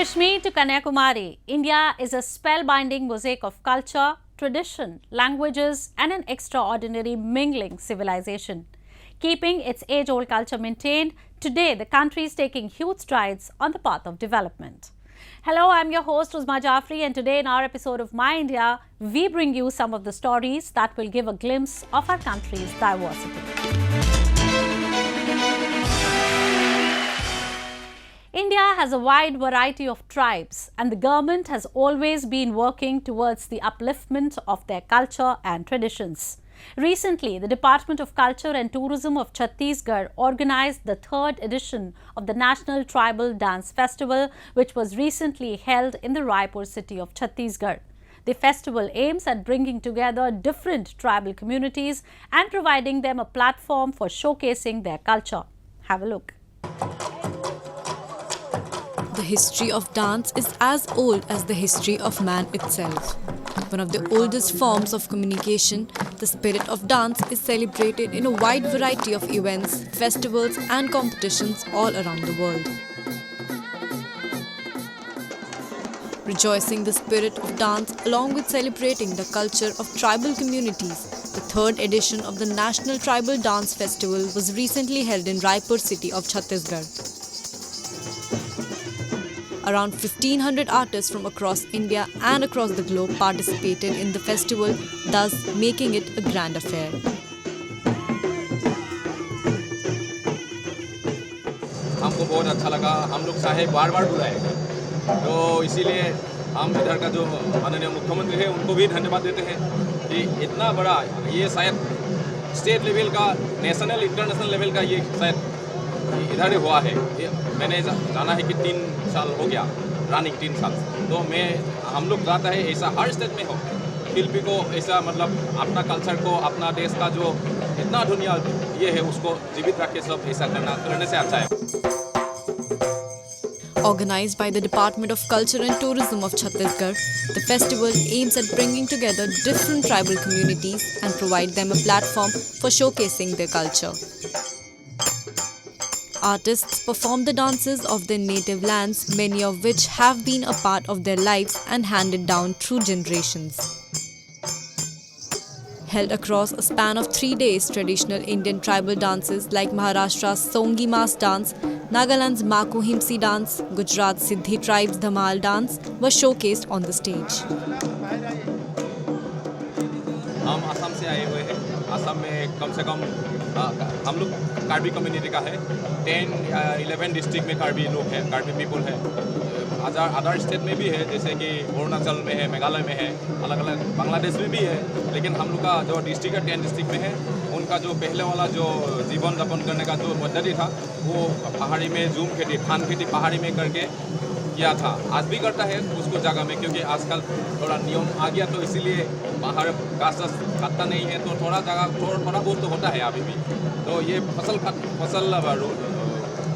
Kashmir to Kanyakumari, India is a spellbinding mosaic of culture, tradition, languages, and an extraordinary mingling civilization. Keeping its age-old culture maintained, today the country is taking huge strides on the path of development. Hello, I'm your host MizzimaTV, and today in our episode of My India, we bring you some of the stories that will give a glimpse of our country's diversity. India has a wide variety of tribes, and the government has always been working towards the upliftment of their culture and traditions. Recently, the Department of Culture and Tourism of Chhattisgarh organized the 3rd edition of the National Tribal Dance Festival, which was recently held in the Raipur city of Chhattisgarh. The festival aims at bringing together different tribal communities and providing them a platform for showcasing their culture. Have a look. The history of dance is as old as the history of man itself. One of the oldest forms of communication, the spirit of dance is celebrated in a wide variety of events, festivals and competitions all around the world. Rejoicing the spirit of dance along with celebrating the culture of tribal communities, the 3rd edition of the National Tribal Dance Festival was recently held in Raipur city of Chhattisgarh. Around 1,500 artists from across India and across the globe participated in the festival, thus making it a grand affair. हमको बहुत अच्छा लगा, हम लोग चाहे बार-बार बुलाए, तो इसीलिए हम इधर का जो माननीय मुख्यमंत्री है उनको भी धन्यवाद देते हैं कि इतना बड़ा ये शायद स्टेट लेवल का, नेशनल इंटरनेशनल लेवल का ये शायद इधर हुआ है। मैंने जाना है कि 3 साल हो गया, रनिंग 3 साल, तो हम लोग चाहता है ऐसा हर स्टेट में हो, शिल्पी को ऐसा मतलब अपना कल्चर को, अपना देश का जो इतना दुनिया ये है उसको जीवित रख के सब ऐसा करने से अच्छा है। Organized by the Department of Culture and Tourism of Chhattisgarh, the festival aims at bringing together different tribal communities and provide them a platform for showcasing their culture. Artists perform the dances of their native lands, many of which have been a part of their lives and handed down through generations. Held across a span of 3 days, traditional Indian tribal dances like Maharashtra's Songi Mas dance, Nagaland's Maku Himsi dance, Gujarat's Siddhi tribe's Dhamal dance were showcased on the stage. हम असम से आए हुए हैं। असम में कम से कम हम लोग Karbi community का है। 10-11 डिस्ट्रिक्ट में कार्बी लोग हैं, कार्बी पीपल है। अदर स्टेट में भी है, जैसे कि अरुणाचल में है, मेघालय में है, अलग अलग बांग्लादेश में भी है। लेकिन हम लोग का जो डिस्ट्रिक्ट है 10 डिस्ट्रिक्ट में है, उनका जो पहले वाला जो जीवन यापन करने का जो पद्धति था वो पहाड़ी में जूम खेती, धान खेती पहाड़ी में करके किया था। आज भी करता है उसको जगह में, क्योंकि आजकल थोड़ा नियम आ गया, तो इसीलिए बाहर घास काटता नहीं है, तो थोड़ा जगह थोड़ा बहुत तो होता है अभी भी। तो ये फसल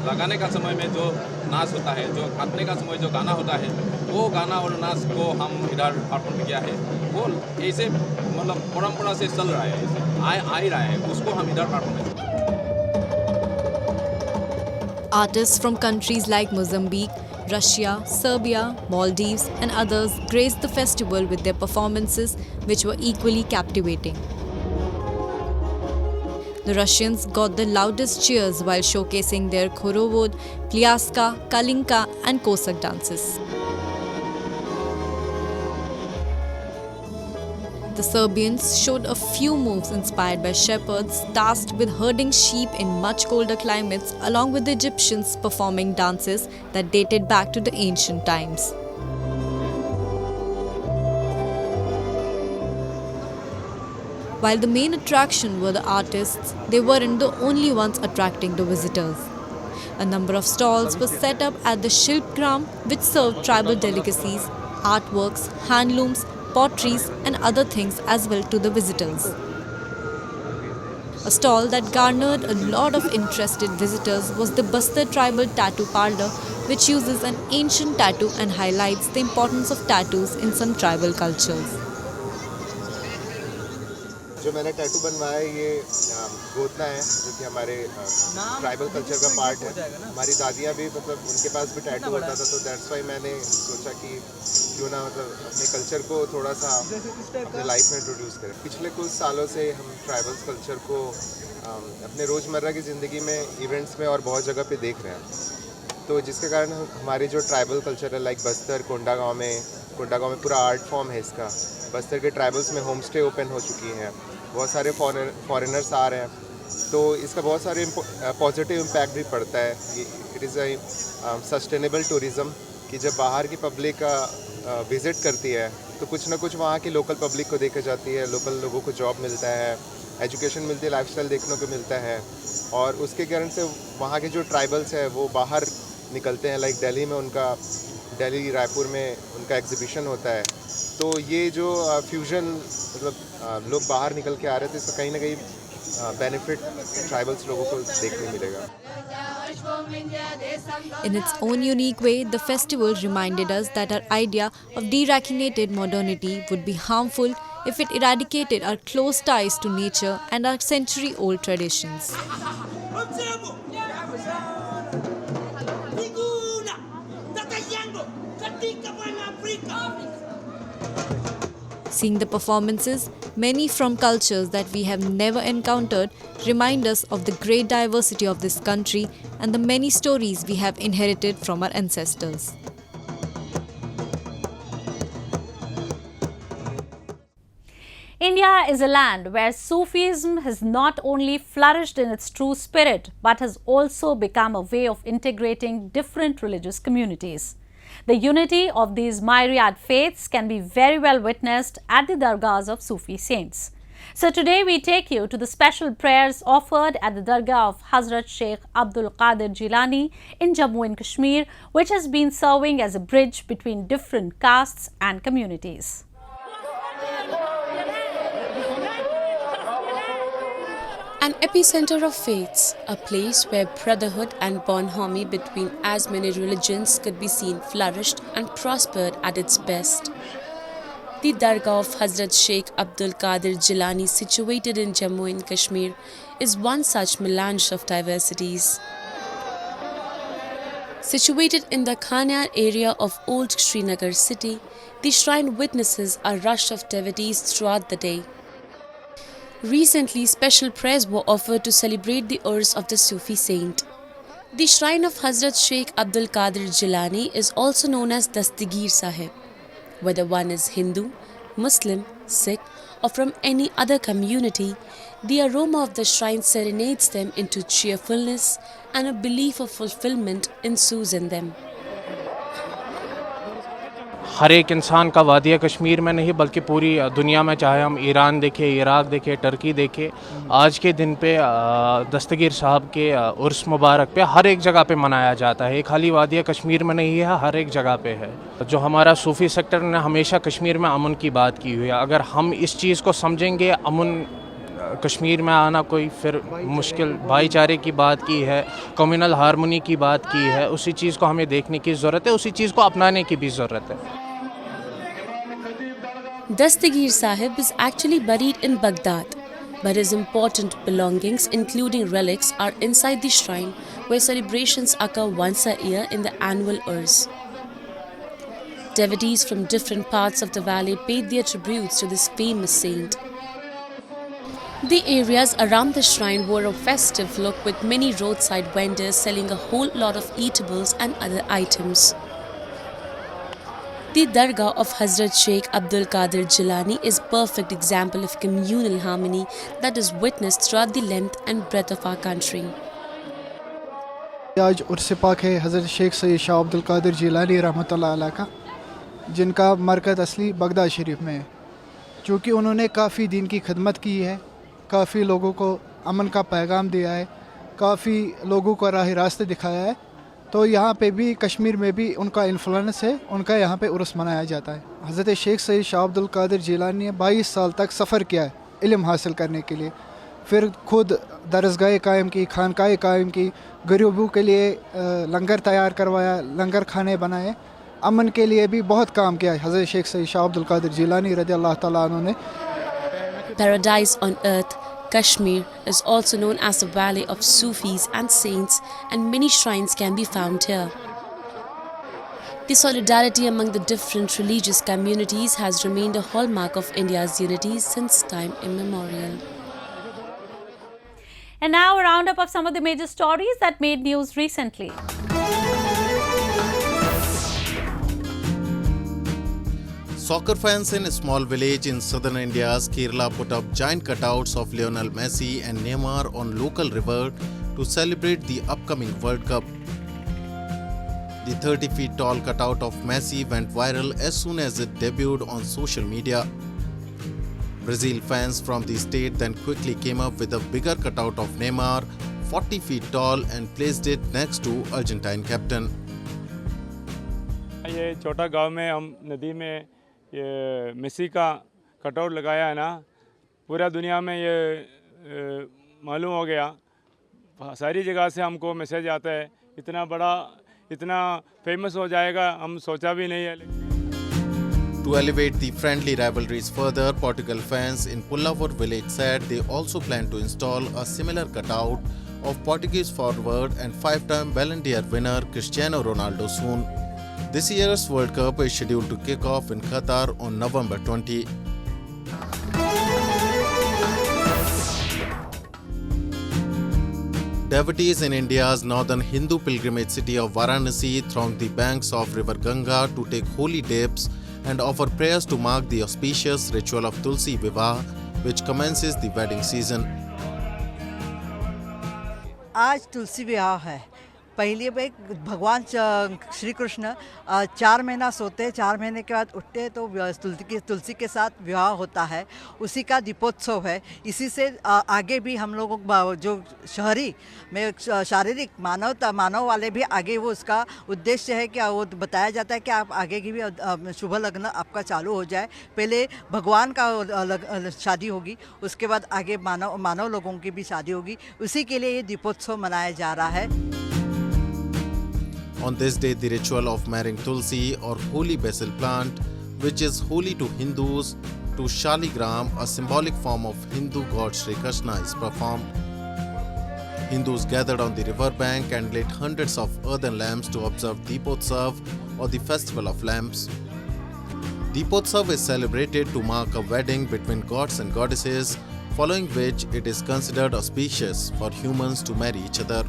लगाने का समय में जो नाच होता है, जो काटने का समय जो गाना होता है, वो गाना और नाच को हम इधर परफॉर्म किया है। वो ऐसे मतलब परंपरा से चल रहा है, आ ही रहा है, उसको हम इधर परफॉर्म किया। Artists from countries like Mozambique, Russia, Serbia, Maldives and others graced the festival with their performances, which were equally captivating. The Russians got the loudest cheers while showcasing their khorovod, pliaska, kalinka and kosak dances. The Serbians showed a few moves inspired by shepherds tasked with herding sheep in much colder climates, along with the Egyptians performing dances that dated back to the ancient times. While the main attraction were the artists, they weren't the only ones attracting the visitors. A number of stalls were set up at the Shilpgram, which served tribal delicacies, artworks, handlooms, potteries and other things as well to the visitors. A stall that garnered a lot of interested visitors was the Bastar Tribal Tattoo Parlor, which uses an ancient tattoo and highlights the importance of tattoos in some tribal cultures. जो मैंने tattoo बनवाया है ये गोतना है, जो कि हमारे tribal culture का पार्ट है। हमारी दादियाँ भी मतलब उनके पास भी टैटू होता था, तो दैट्स वाई मैंने सोचा कि क्यों ना मतलब अपने कल्चर को थोड़ा सा अपने लाइफ में इंट्रोड्यूस करें। पिछले कुछ सालों से हम ट्राइबल्स कल्चर को अपने रोज़मर्रा की ज़िंदगी में इवेंट्स में और बहुत जगह पे देख रहे हैं, तो जिसके कारण हमारे जो ट्राइबल कल्चर है लाइक बस्तर कोंडागांव में पूरा आर्ट फॉर्म है इसका। बस्तर के ट्राइबल्स में होम स्टे ओपन हो चुकी हैं, बहुत सारे फॉरेनर्स आ रहे हैं, तो इसका बहुत सारे पॉजिटिव इम्पैक्ट भी पड़ता है। It is a sustainable tourism कि जब बाहर की पब्लिक विज़िट करती है तो कुछ ना कुछ वहाँ की लोकल पब्लिक को देखी जाती है, लोकल लोगों को जॉब मिलता है, एजुकेशन मिलती है, लाइफस्टाइल देखने को मिलता है, और उसके कारण से वहाँ के जो ट्राइबल्स हैं वो बाहर निकलते हैं। लाइक दिल्ली रायपुर में उनका एग्जीबिशन होता है, तो ये जो फ्यूजन मतलब लोग बाहर निकल के आ रहे थे, इसका कहीं ना कहीं बेनिफिट ट्राइबल्स लोगों को देखने मिलेगा। In its own unique way, the festival reminded us that our idea of deracinated modernity would be harmful if it eradicated our close ties to nature and our century-old traditions. Seeing the performances, many from cultures that we have never encountered, remind us of the great diversity of this country and the many stories we have inherited from our ancestors. India is a land where Sufism has not only flourished in its true spirit, but has also become a way of integrating different religious communities. The unity of these myriad faiths can be very well witnessed at the dargahs of Sufi saints. So today we take you to the special prayers offered at the dargah of Hazrat Sheikh Abdul Qadir Jilani in Jammu and Kashmir, which has been serving as a bridge between different castes and communities. An epicenter of faiths, a place where brotherhood and bonhomie between as many religions could be seen flourished and prospered at its best. The Dargah of Hazrat Sheikh Abdul Qadir Jilani, situated in Jammu and Kashmir, is one such melange of diversities. Situated in the Khaniyar area of Old Srinagar city, the shrine witnesses a rush of devotees throughout the day. Recently, special prayers were offered to celebrate the Urs of the Sufi saint. The shrine of Hazrat Sheikh Abdul Qadir Jilani is also known as Dastigir Sahib. Whether one is Hindu, Muslim, Sikh, or from any other community, the aroma of the shrine serenades them into cheerfulness, and a belief of fulfillment ensues in them. हर एक इंसान का वादिया कश्मीर में नहीं बल्कि पूरी दुनिया में, चाहे हम ईरान देखें, इराक़ देखें, टर्की देखें, आज के दिन पे दस्तगीर साहब के उर्स मुबारक पे हर एक जगह पे मनाया जाता है। ये खाली वादिया कश्मीर में नहीं है, हर एक जगह पे है। जो हमारा सूफ़ी सेक्टर ने हमेशा कश्मीर में अमन की बात की हुई है। अगर हम इस चीज़ को समझेंगे, अमन कश्मीर में आना कोई फिर मुश्किल, भाईचारे की बात की है, कम्युनल हारमोनी की बात की है, उसी चीज़ को हमें देखने की ज़रूरत है, उसी चीज़ को अपनाने की भी ज़रूरत है। Dastigir Sahib is actually buried in Baghdad, but his important belongings, including relics, are inside the shrine, where celebrations occur once a year in the annual Urs. Devotees from different parts of the valley paid their tributes to this famous saint. The areas around the shrine wore a festive look, with many roadside vendors selling a whole lot of eatables and other items. The Dargah of Hazrat Sheikh Abdul Qadir Jilani is a perfect example of communal harmony that is witnessed throughout the length and breadth of our country. आज उर्स पाक है हज़रत शेख सैयद शाह अब्दुल कादिर जिलानी रहमतुल्लाह अलैह का, जिनका मरकज़ असली Baghdad शरीफ में है। चूँकि उन्होंने काफ़ी दीन की खिदमत की है, काफ़ी लोगों को अमन का पैगाम दिया है, काफ़ी लोगों को राह रास्ते दिखाया है, तो यहाँ पे भी कश्मीर में भी उनका इन्फ्लुएंस है, उनका यहाँ पे उर्स मनाया जाता है। हज़रत शेख सैयद शाह अब्दुल कादिर जिलानी ने 22 साल तक सफ़र किया है इल्म हासिल करने के लिए, फिर खुद दरसगाह कायम की, खानकाह कायम की, गरीबों के लिए लंगर तैयार करवाया, लंगर खाने बनाए, अमन के लिए भी बहुत काम किया है हज़रत शेख सैयद शाह अब्दुल कादिर जिलानी रज़ी अल्लाह तआला अन्हु ने। Paradise on earth, Kashmir is also known as the Valley of Sufis and Saints, and many shrines can be found here. The solidarity among the different religious communities has remained a hallmark of India's unity since time immemorial. And now a roundup of some of the major stories that made news recently. Soccer fans in a small village in southern India's Kerala put up giant cutouts of Lionel Messi and Neymar on local river to celebrate the upcoming World Cup. The 30 feet tall cutout of Messi went viral as soon as it debuted on social media. Brazil fans from the state then quickly came up with a bigger cutout of Neymar, 40 feet tall, and placed it next to Argentine captain. ये छोटा गांव में हम नदी में ये Messi का cutout लगाया है ना, पूरा दुनिया में ये मालूम हो गया, सारी जगह से हमको मैसेज आता है, इतना बड़ा इतना फेमस हो जाएगा हम सोचा भी नहीं है. To elevate the friendly rivalries further, Portugal fans in Pullavur village said they also plan to install a similar cutout of Portuguese forward and five-time Ballon d'Or winner Cristiano Ronaldo soon. This year's World Cup is scheduled to kick off in Qatar on November 20. Devotees in India's northern Hindu pilgrimage city of Varanasi thronged the banks of river Ganga to take holy dips and offer prayers to mark the auspicious ritual of Tulsi Vivah’, which commences the wedding season. आज तुलसी विवाह है. पहले भाई भगवान श्री कृष्ण 4 महीना सोते, 4 महीने के बाद उठते तो तुलसी के साथ विवाह होता है. उसी का दीपोत्सव है. इसी से आगे भी हम लोगों जो शहरी में शारीरिक मानव वाले भी आगे वो उसका उद्देश्य है कि वो बताया जाता है कि आप आगे की भी शुभ लग्न आपका चालू हो जाए. पहले भगवान का शादी होगी, उसके बाद आगे मानव लोगों की भी शादी होगी. उसी के लिए ये दीपोत्सव मनाया जा रहा है. On this day, the ritual of marrying Tulsi or holy basil plant, which is holy to Hindus, to Shaligram, a symbolic form of Hindu god Sri Krishna, is performed. Hindus gathered on the river bank and lit hundreds of earthen lamps to observe Deepotsav or the festival of lamps. Deepotsav is celebrated to mark a wedding between gods and goddesses, following which it is considered auspicious for humans to marry each other.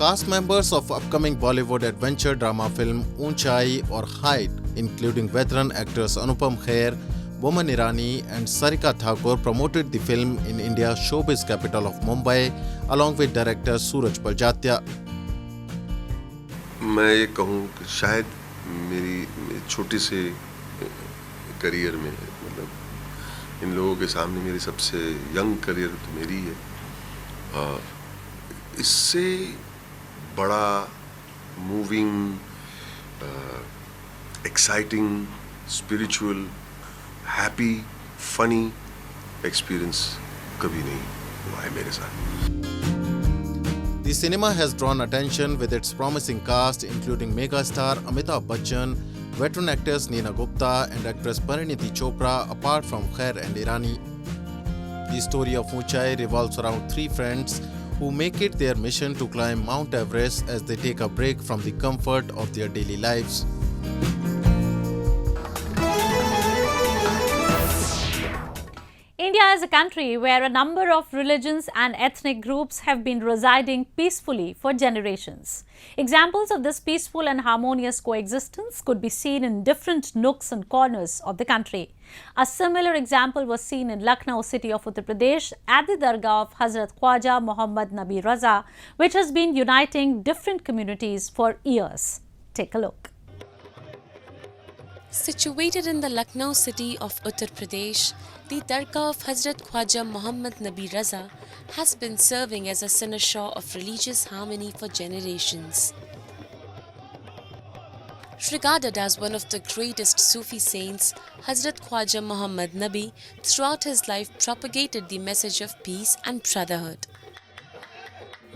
Cast members of upcoming Bollywood adventure drama film Uunchai or Height, including veteran actors Anupam Kher, Boman Irani and Sarika Thakur, promoted the film in India's showbiz capital of Mumbai, along with director Suraj Paljatya. मैं ये कहूँ कि शायद मेरी छोटी से career में, मतलब इन लोगों के सामने मेरी सबसे यंग करियर तो मेरी है. इससे बड़ा moving, exciting, spiritual, happy, funny experience कभी नहीं हुआ है मेरे साथ. The cinema has drawn attention with its promising cast, including megastar Amitabh Bachchan, veteran actors Neena Gupta and actress Pariniti Chopra, apart from Kher and Irani. The story of Uunchai revolves around 3 friends who make it their mission to climb Mount Everest as they take a break from the comfort of their daily lives. India is a country where a number of religions and ethnic groups have been residing peacefully for generations. Examples of this peaceful and harmonious coexistence could be seen in different nooks and corners of the country. A similar example was seen in Lucknow city of Uttar Pradesh at the Dargah of Hazrat Khwaja Muhammad Nabi Raza, which has been uniting different communities for years. Take a look. Situated in the Lucknow city of Uttar Pradesh, the Dargah of Hazrat Khwaja Muhammad Nabi Raza has been serving as a cynosure of religious harmony for generations. Regarded as one of the greatest Sufi saints, Hazrat Khwaja Muhammad Nabi throughout his life propagated the message of peace and brotherhood.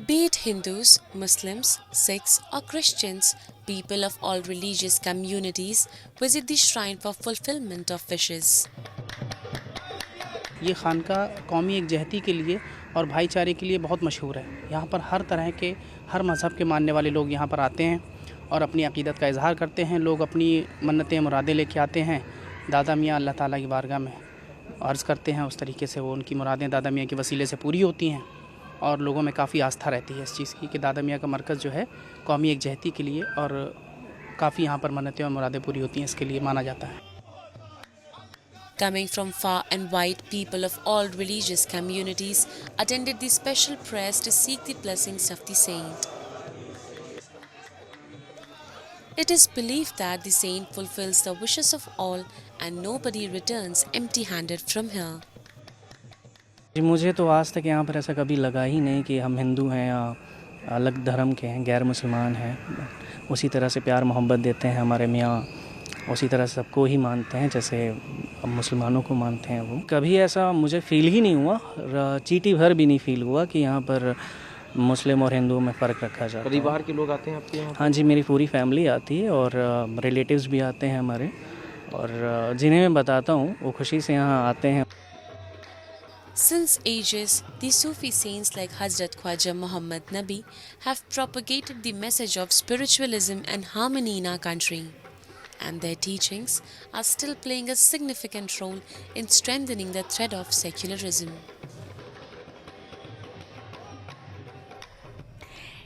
Be it Hindus, Muslims, Sikhs or Christians, people of all religious communities visit the shrine for fulfillment of wishes. ये खानका कौमी एकजहती के लिए और भाईचारे के लिए बहुत मशहूर है। यहाँ पर हर तरह के, हर मज़हब के मानने वाले लोग यहाँ पर आते हैं और अपनी अक़ीदत का इजहार करते हैं। लोग अपनी मन्नतें मुरादें लेके आते हैं, दादा मियाँ अल्लाह ताला की बारगाह में अर्ज़ करते हैं। उस तरीके से वो उनकी मुरादें दादा मियाँ के वसीले से पूरी होती हैं और लोगों में काफ़ी आस्था रहती है इस चीज़ की कि दादा मियाँ का मरकज़ जो है कौमी एकजहती के लिए और काफ़ी यहाँ पर मन्नतें और मुरादें पूरी होती हैं, इसके लिए माना जाता है। Coming from far and wide, people of all religious communities attended the special prayers to seek the blessings of the saint. It is believed that the saint fulfills the wishes of all and nobody returns empty-handed from here. मुझे तो आज तक यहाँ पर ऐसा कभी लगा ही नहीं कि हम हिंदू हैं या अलग धर्म के हैं, गैर मुसलमान हैं। उसी तरह से प्यार मोहब्बत देते हैं हमारे मियाँ, उसी तरह सबको ही मानते हैं जैसे हम मुसलमानों को मानते हैं। वो कभी ऐसा मुझे फ़ील ही नहीं हुआ, चीटी भर भी नहीं फ़ील हुआ कि यहाँ पर मुस्लिम और हिंदू में फ़र्क रखा जाता है। परिवार के लोग आते हैं आपके यहाँ? हाँ जी, मेरी पूरी फैमिली आती है और रिलेटिव्स भी आते हैं हमारे, और जिन्हें मैं बताता हूँ वो खुशी से यहाँ आते हैं। Since ages, the Sufi saints like Hazrat Khwaja Muhammad Nabi have propagated the message of spiritualism and harmony in our country, and their teachings are still playing a significant role in strengthening the thread of secularism.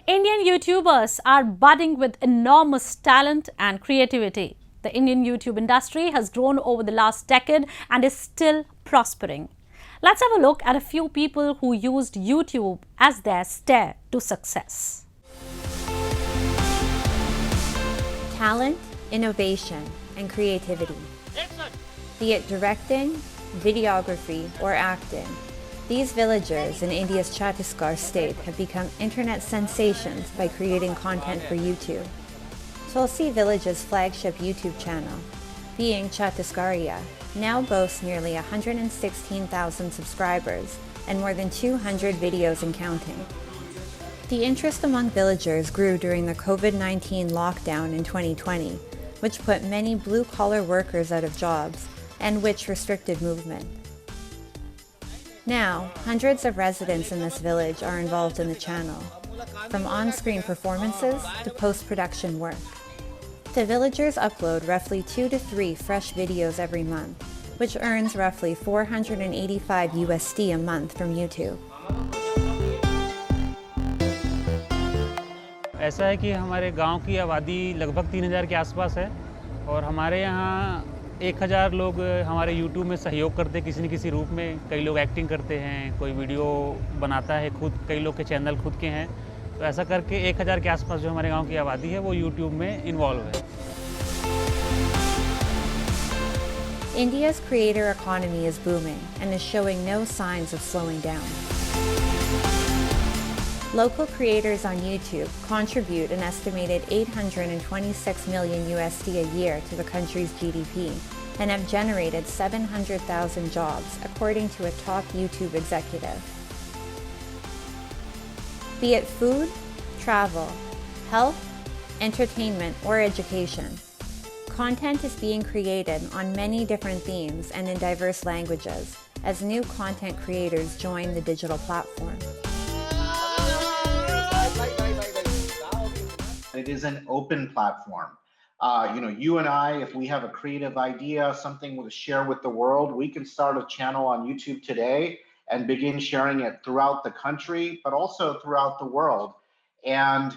Indian YouTubers are budding with enormous talent and creativity. The Indian YouTube industry has grown over the last decade and is still prospering. Let's have a look at a few people who used YouTube as their stair to success. Talent, innovation, and creativity. Be it directing, videography, or acting, these villagers in India's Chhattisgarh state have become internet sensations by creating content for YouTube. Tulsi Vivah's flagship YouTube channel, being Chhattisgarh’, now boasts nearly 116,000 subscribers and more than 200 videos and counting. The interest among villagers grew during the COVID-19 lockdown in 2020, which put many blue-collar workers out of jobs and which restricted movement. Now, hundreds of residents in this village are involved in the channel, from on-screen performances to post-production work. The villagers upload roughly 2 to 3 fresh videos every month, which earns roughly $485 USD a month from YouTube. ऐसा है कि हमारे गांव की आबादी लगभग 3000 के आसपास है और हमारे यहाँ 1000 लोग हमारे YouTube में सहयोग करते हैं किसी न किसी रूप में। कई लोग एक्टिंग करते हैं, कोई वीडियो बनाता है खुद, कई लोग के चैनल खुद के हैं। तो ऐसा करके 1000 के आसपास जो हमारे गांव की आबादी है वो YouTube में इन्वॉल्व है। India's creator economy is booming and is showing no signs of slowing down. Local creators on YouTube contribute an estimated $826 million USD a year to the country's GDP and have generated 700,000 jobs, according to a top YouTube executive. Be it food, travel, health, entertainment, or education, content is being created on many different themes and in diverse languages as new content creators join the digital platform. It is an open platform. You and I, if we have a creative idea, something to share with the world, we can start a channel on YouTube today and begin sharing it throughout the country, but also throughout the world. And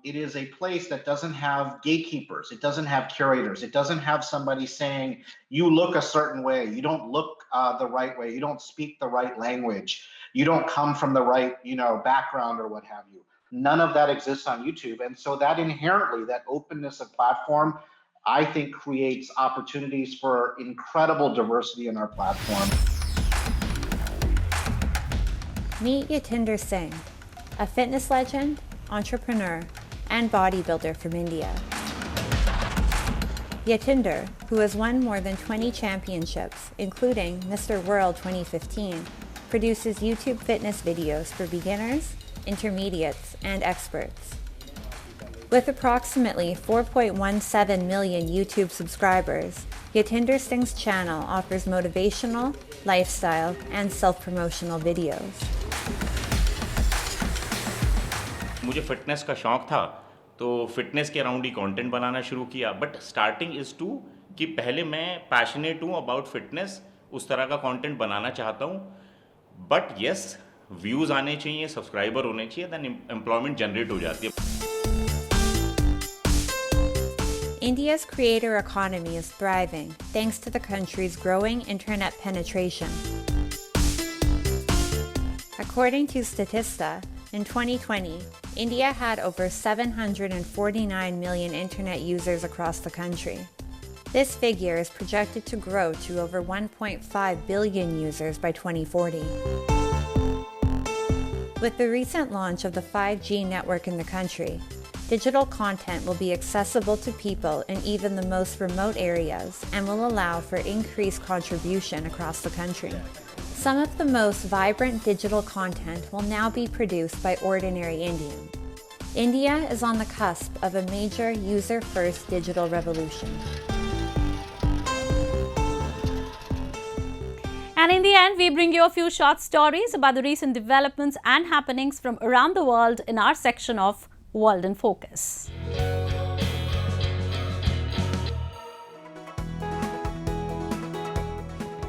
it is a place that doesn't have gatekeepers. It doesn't have curators. It doesn't have somebody saying, you look a certain way. You don't look the right way. You don't speak the right language. You don't come from the right, background or what have you. None of that exists on YouTube. And so that inherently, that openness of platform, I think creates opportunities for incredible diversity in our platform. Meet Yatinder Singh, a fitness legend, entrepreneur, and bodybuilder from India. Yatinder, who has won more than 20 championships, including Mr. World 2015, produces YouTube fitness videos for beginners, intermediates, and experts. With approximately 4.17 million YouTube subscribers, Yatinder Singh's channel offers motivational, lifestyle, and self-promotional videos. मुझे fitness का शौक था तो fitness के around ही content बनाना शुरू किया but starting is to कि पहले मैं पैशनेट हूँ अबाउट फिटनेस उस तरह का कंटेंट बनाना चाहता हूँ बट यस व्यूज़ आने चाहिए सब्सक्राइबर होने चाहिए देन एम्प्लॉयमेंट जनरेट हो जाती है. India's creator economy is thriving thanks to the country's growing internet penetration. According to Statista, in 2020, India had over 749 million internet users across the country. This figure is projected to grow to over 1.5 billion users by 2040. With the recent launch of the 5G network in the country, digital content will be accessible to people in even the most remote areas and will allow for increased contribution across the country. Some of the most vibrant digital content will now be produced by ordinary Indians. India is on the cusp of a major user-first digital revolution. And in the end, we bring you a few short stories about the recent developments and happenings from around the world in our section of World in Focus.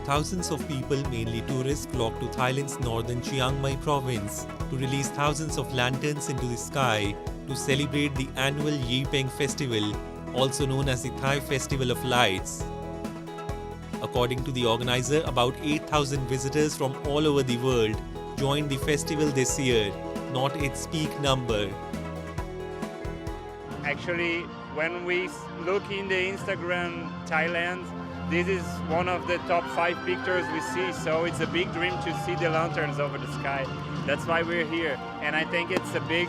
Thousands of people, mainly tourists, flock to Thailand's northern Chiang Mai province to release thousands of lanterns into the sky to celebrate the annual Yipeng festival, also known as the Thai Festival of Lights. According to the organizer, about 8,000 visitors from all over the world joined the festival this year, not its peak number. Actually, when we look in the Instagram Thailand, this is one of the top 5 pictures we see, so it's a big dream to see the lanterns over the sky. That's why we're here, and I think it's a big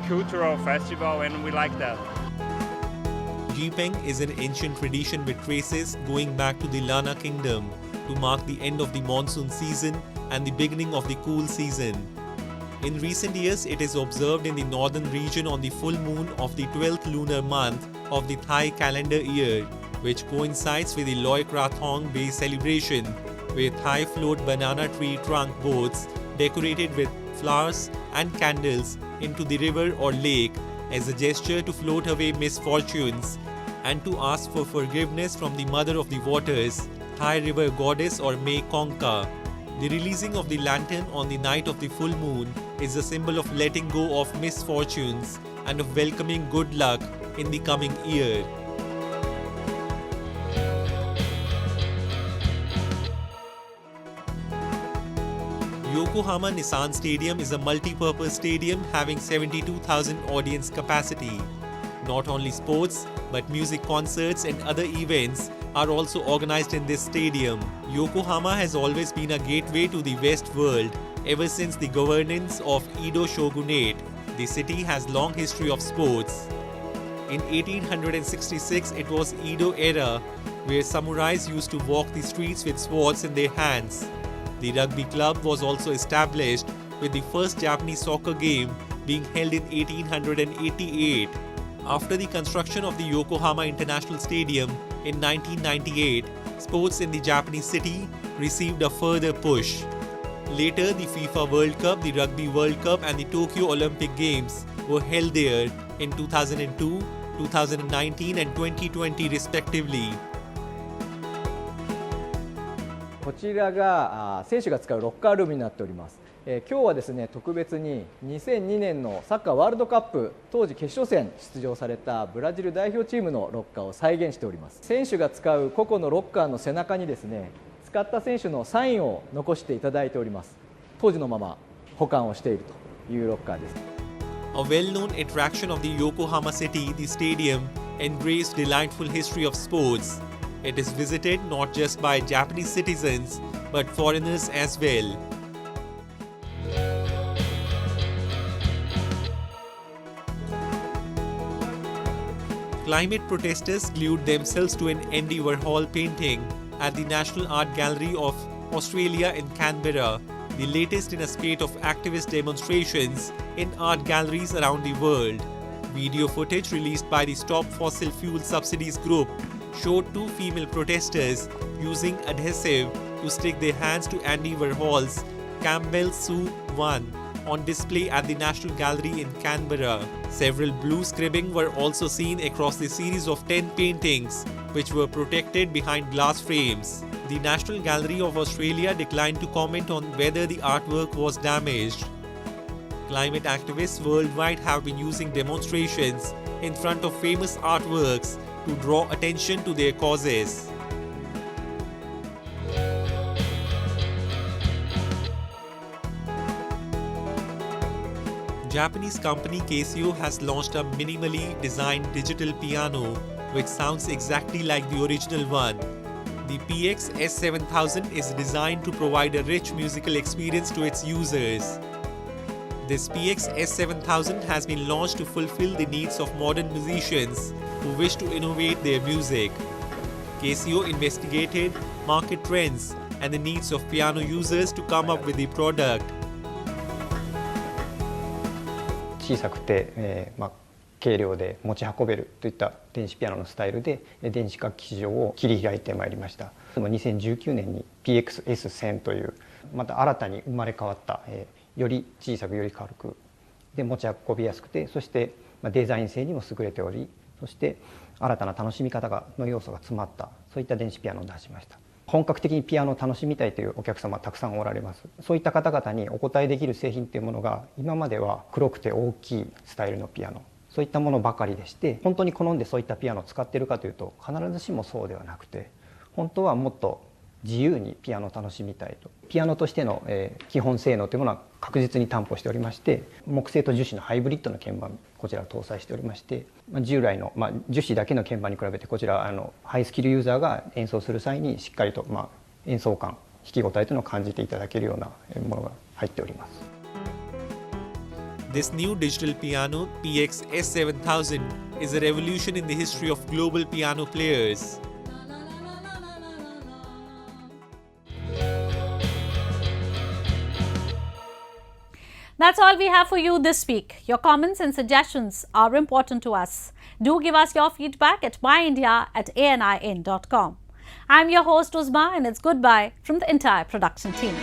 cultural festival, and we like that. Yipeng is an ancient tradition with traces going back to the Lana Kingdom to mark the end of the monsoon season and the beginning of the cool season. In recent years, it is observed in the northern region on the full moon of the 12th lunar month of the Thai calendar year, which coincides with the Loi Krathong Day celebration, where Thai float banana tree trunk boats decorated with flowers and candles into the river or lake as a gesture to float away misfortunes and to ask for forgiveness from the Mother of the Waters, Thai river goddess or Mae Kongka. The releasing of the lantern on the night of the full moon is a symbol of letting go of misfortunes and of welcoming good luck in the coming year. Yokohama Nissan Stadium is a multi-purpose stadium having 72,000 audience capacity. Not only sports, but music concerts and other events are also organized in this stadium. Yokohama has always been a gateway to the West world ever since the governance of Edo Shogunate. The city has long history of sports. In 1866, it was Edo era, where samurais used to walk the streets with swords in their hands. The rugby club was also established, with the first Japanese soccer game being held in 1888. After the construction of the Yokohama International Stadium in 1998, sports in the Japanese city received a further push. Later, the FIFA World Cup, the Rugby World Cup and the Tokyo Olympic Games were held there in 2002, 2019 and 2020 respectively. こちらが選手が使うロッカールームになっております。今日はですね、特別に2002年のサッカーワールドカップ当時決勝戦出場されたブラジル代表チームのロッカーを再現しております。選手が使う個々のロッカーの背中にですね、使った選手のサインを残していただいております。当時のまま保管をしているというロッカーです。A well-known attraction of the Yokohama city, the stadium embraced delightful history of sports. It is visited not just by Japanese citizens, but foreigners as well. Climate protesters glued themselves to an Andy Warhol painting at the National Art Gallery of Australia in Canberra, the latest in a spate of activist demonstrations in art galleries around the world. Video footage released by the Stop Fossil Fuel Subsidies group showed two female protesters using adhesive to stick their hands to Andy Warhol's Campbell Soup 1 on display at the National Gallery in Canberra. Several blue scribbling were also seen across the series of 10 paintings, which were protected behind glass frames. The National Gallery of Australia declined to comment on whether the artwork was damaged. Climate activists worldwide have been using demonstrations in front of famous artworks to draw attention to their causes. Japanese company Casio has launched a minimally designed digital piano which sounds exactly like the original one. The PX S7000 is designed to provide a rich musical experience to its users. This PX S7000 has been launched to fulfill the needs of modern musicians who wish to innovate their music. Casio investigated market trends and the needs of piano users to come up with the product. 小さくて、軽量で持ち運べるといった電子ピアノのスタイルで電子楽器市場を切り開いてまいりました。2019年に PXS1000 というまた新たに生まれ変わった、より小さくより軽くで持ち運びやすくて、そしてデザイン性にも優れており、そして新たな楽しみ方の要素が詰まったそういった電子ピアノを出しました。本格的にピアノを楽しみたいというお客様たくさんおられます。そういった方々にお応えできる製品というものが今までは黒くて大きいスタイルのピアノ、そういったものばかりでして、本当に好んでそういったピアノを使っているかというと必ずしもそうではなくて、本当はもっと自由にピアノを楽しみたいと。ピアノとしての、基本性能というものは確実に担保しておりまして、木製と樹脂のハイブリッドの鍵盤こちらを搭載しておりまして、従来の、樹脂だけの鍵盤に比べてこちらハイスキルユーザーが演奏する際にしっかりと、演奏感、弾き応えというのを感じていただけるようなものが入っております。This new digital piano, PX S7000, is a revolution in the history of global piano players. That's all we have for you this week. Your comments and suggestions are important to us. Do give us your feedback at myindia@anin.com. I'm your host Uzma, and it's goodbye from the entire production team.